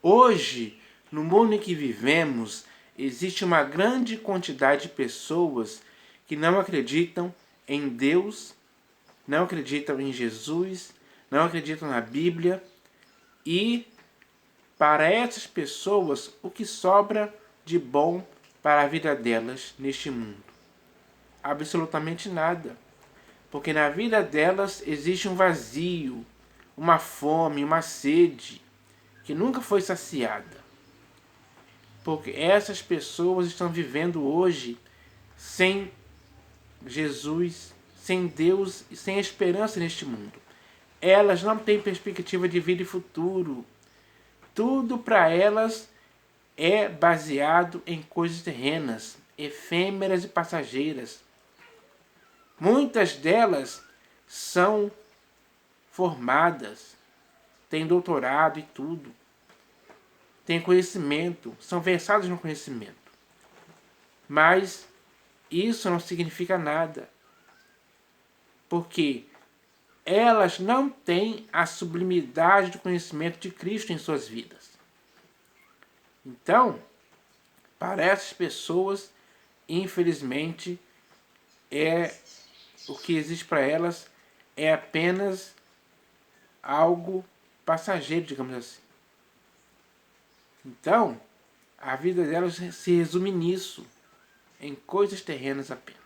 Hoje, no mundo em que vivemos, existe uma grande quantidade de pessoas que não acreditam em Deus, não acreditam em Jesus, não acreditam na Bíblia, e para essas pessoas, o que sobra de bom para a vida delas neste mundo? Absolutamente nada. Porque na vida delas existe um vazio, uma fome, uma sede que nunca foi saciada. Porque essas pessoas estão vivendo hoje sem Jesus, sem Deus e sem esperança neste mundo. Elas não têm perspectiva de vida e futuro. Tudo para elas é baseado em coisas terrenas, efêmeras e passageiras. Muitas delas são formadas, têm doutorado e tudo, têm conhecimento, são versadas no conhecimento. Mas isso não significa nada, porque elas não têm a sublimidade do conhecimento de Cristo em suas vidas. Então, para essas pessoas, infelizmente, o que existe para elas é apenas algo passageiro, digamos assim. Então, a vida delas se resume nisso, em coisas terrenas apenas.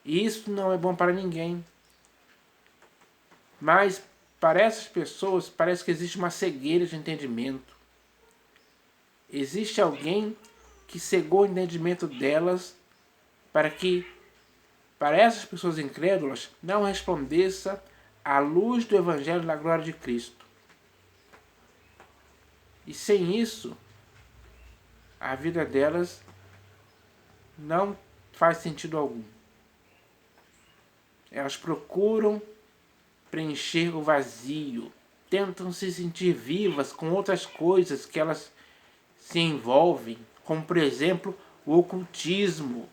E isso não é bom para ninguém. Mas para essas pessoas parece que existe uma cegueira de entendimento. Existe alguém que cegou o entendimento delas para que, para essas pessoas incrédulas, não resplandeça a luz do Evangelho da glória de Cristo. E sem isso, a vida delas não faz sentido algum. Elas procuram preencher o vazio, tentam se sentir vivas com outras coisas que elas se envolvem, como por exemplo o ocultismo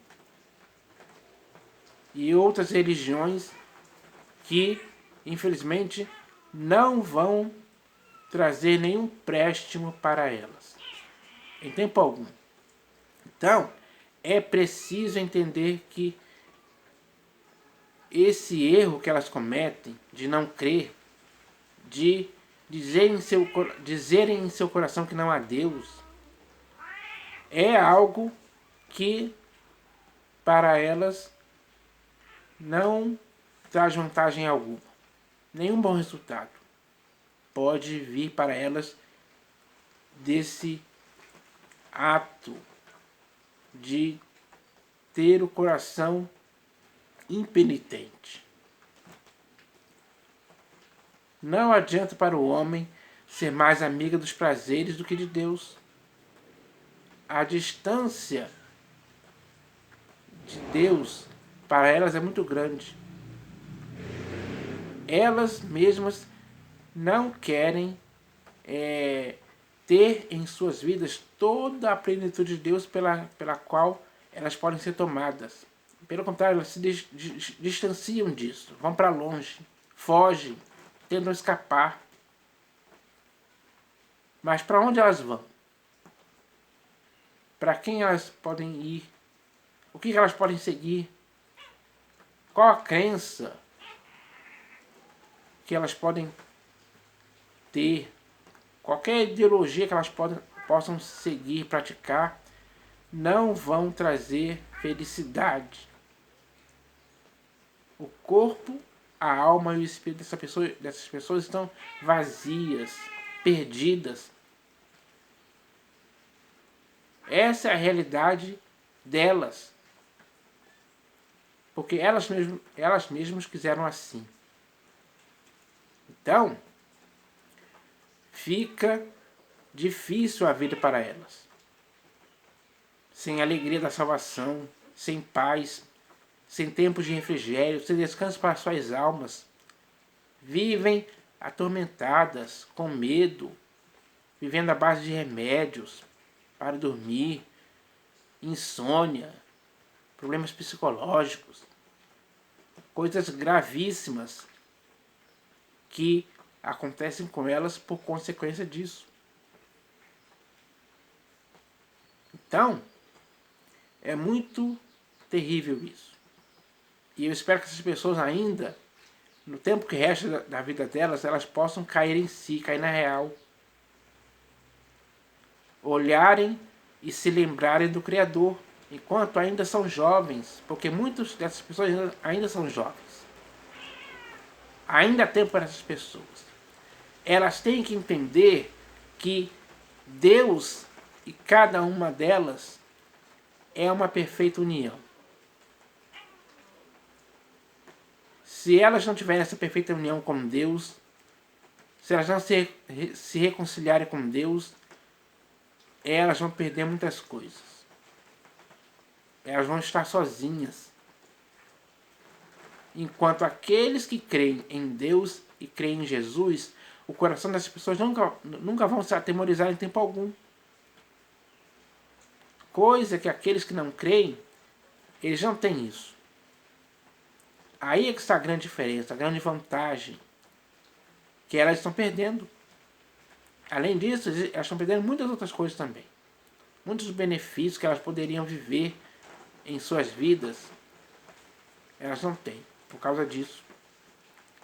e outras religiões que, infelizmente, não vão trazer nenhum préstimo para elas, em tempo algum. Então, é preciso entender que esse erro que elas cometem de não crer, de dizerem em seu coração que não há Deus, é algo que para elas não traz vantagem alguma. Nenhum bom resultado pode vir para elas desse ato de ter o coração impenitente. Não adianta para o homem ser mais amiga dos prazeres do que de Deus. A distância de Deus para elas é muito grande. Elas mesmas não querem ter em suas vidas toda a plenitude de Deus pela qual elas podem ser tomadas. Pelo contrário, elas se distanciam disso, vão para longe, fogem, tentam escapar. Mas para onde elas vão? Para quem elas podem ir? O que elas podem seguir? Qual a crença que elas podem ter? Qualquer ideologia que elas possam seguir, praticar, não vão trazer felicidade. O corpo, a alma e o espírito dessas pessoas estão vazias, perdidas. Essa é a realidade delas. Porque elas mesmas quiseram assim. Então, fica difícil a vida para elas. Sem alegria da salvação, sem paz, sem tempos de refrigério, sem descanso para suas almas. Vivem atormentadas, com medo, vivendo à base de remédios para dormir, insônia, problemas psicológicos, coisas gravíssimas que acontecem com elas por consequência disso. Então, é muito terrível isso. E eu espero que essas pessoas ainda, no tempo que resta da vida delas, elas possam cair em si, cair na real. Olharem e se lembrarem do Criador, enquanto ainda são jovens, porque muitas dessas pessoas ainda são jovens. Ainda há tempo para essas pessoas. Elas têm que entender que Deus e cada uma delas é uma perfeita união. Se elas não tiverem essa perfeita união com Deus, se elas não se reconciliarem com Deus, elas vão perder muitas coisas. Elas vão estar sozinhas. Enquanto aqueles que creem em Deus e creem em Jesus, o coração dessas pessoas nunca vão se atemorizar em tempo algum. Coisa que aqueles que não creem, eles não têm isso. Aí é que está a grande diferença, a grande vantagem que elas estão perdendo. Além disso, elas estão perdendo muitas outras coisas também. Muitos benefícios que elas poderiam viver em suas vidas, elas não têm, por causa disso.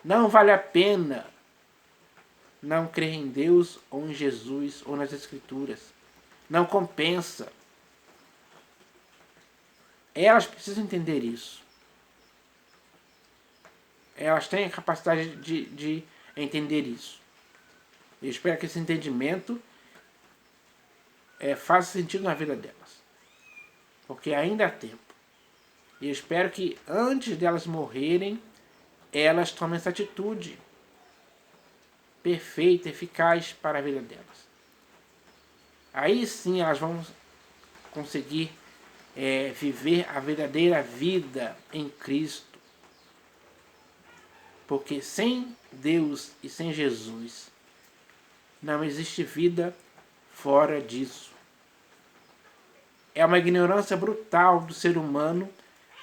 Não vale a pena não crer em Deus, ou em Jesus, ou nas Escrituras. Não compensa. Elas precisam entender isso. Elas têm a capacidade de entender isso. Eu espero que esse entendimento faça sentido na vida delas. Porque ainda há tempo. E eu espero que antes delas morrerem, elas tomem essa atitude perfeita, eficaz para a vida delas. Aí sim elas vão conseguir viver a verdadeira vida em Cristo. Porque sem Deus e sem Jesus, não existe vida fora disso. É uma ignorância brutal do ser humano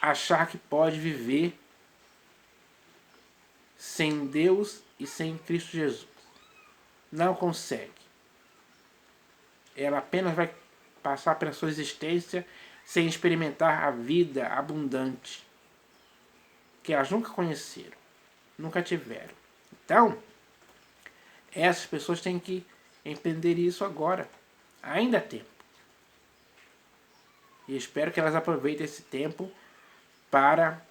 achar que pode viver sem Deus e sem Cristo Jesus. Não consegue. Ela apenas vai passar pela sua existência sem experimentar a vida abundante que elas nunca conheceram, nunca tiveram. Então, essas pessoas têm que entender isso agora. Ainda há tempo. E espero que elas aproveitem esse tempo para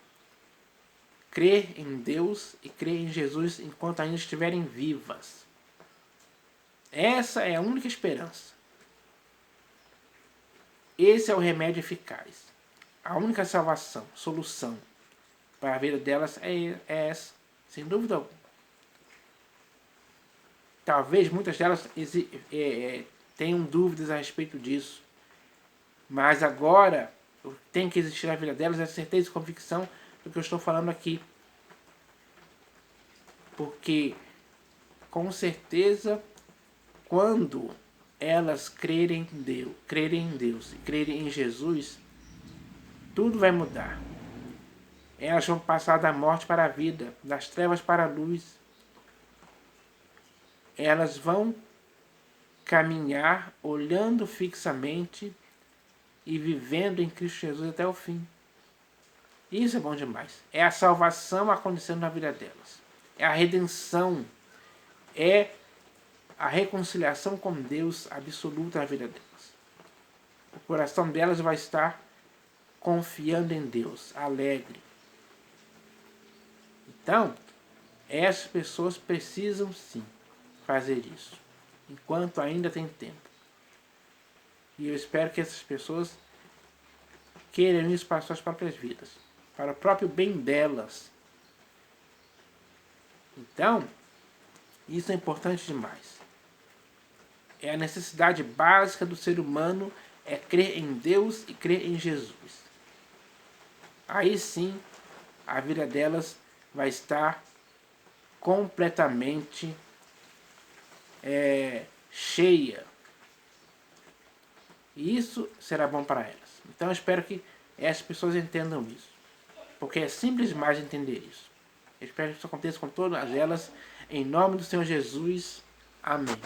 crer em Deus e crer em Jesus enquanto ainda estiverem vivas. Essa é a única esperança. Esse é o remédio eficaz. A única salvação, solução para a vida delas é essa, sem dúvida alguma. Talvez muitas delas tenham dúvidas a respeito disso. Mas agora tem que existir na vida delas a certeza e convicção do que eu estou falando aqui. Porque, com certeza, quando elas crerem em Deus e crerem em Jesus, tudo vai mudar. Elas vão passar da morte para a vida, das trevas para a luz. Elas vão caminhar olhando fixamente e vivendo em Cristo Jesus até o fim. Isso é bom demais. É a salvação acontecendo na vida delas. É a redenção. É a reconciliação com Deus absoluta na vida delas. O coração delas vai estar confiando em Deus, alegre. Então, essas pessoas precisam sim fazer isso, enquanto ainda tem tempo. E eu espero que essas pessoas queiram isso para suas próprias vidas, para o próprio bem delas. Então, isso é importante demais. É a necessidade básica do ser humano, é crer em Deus e crer em Jesus. Aí sim, a vida delas vai estar completamente cheia. E isso será bom para elas. Então eu espero que essas pessoas entendam isso. Porque é simples demais entender isso. Eu espero que isso aconteça com todas elas Em nome do Senhor Jesus. Amém.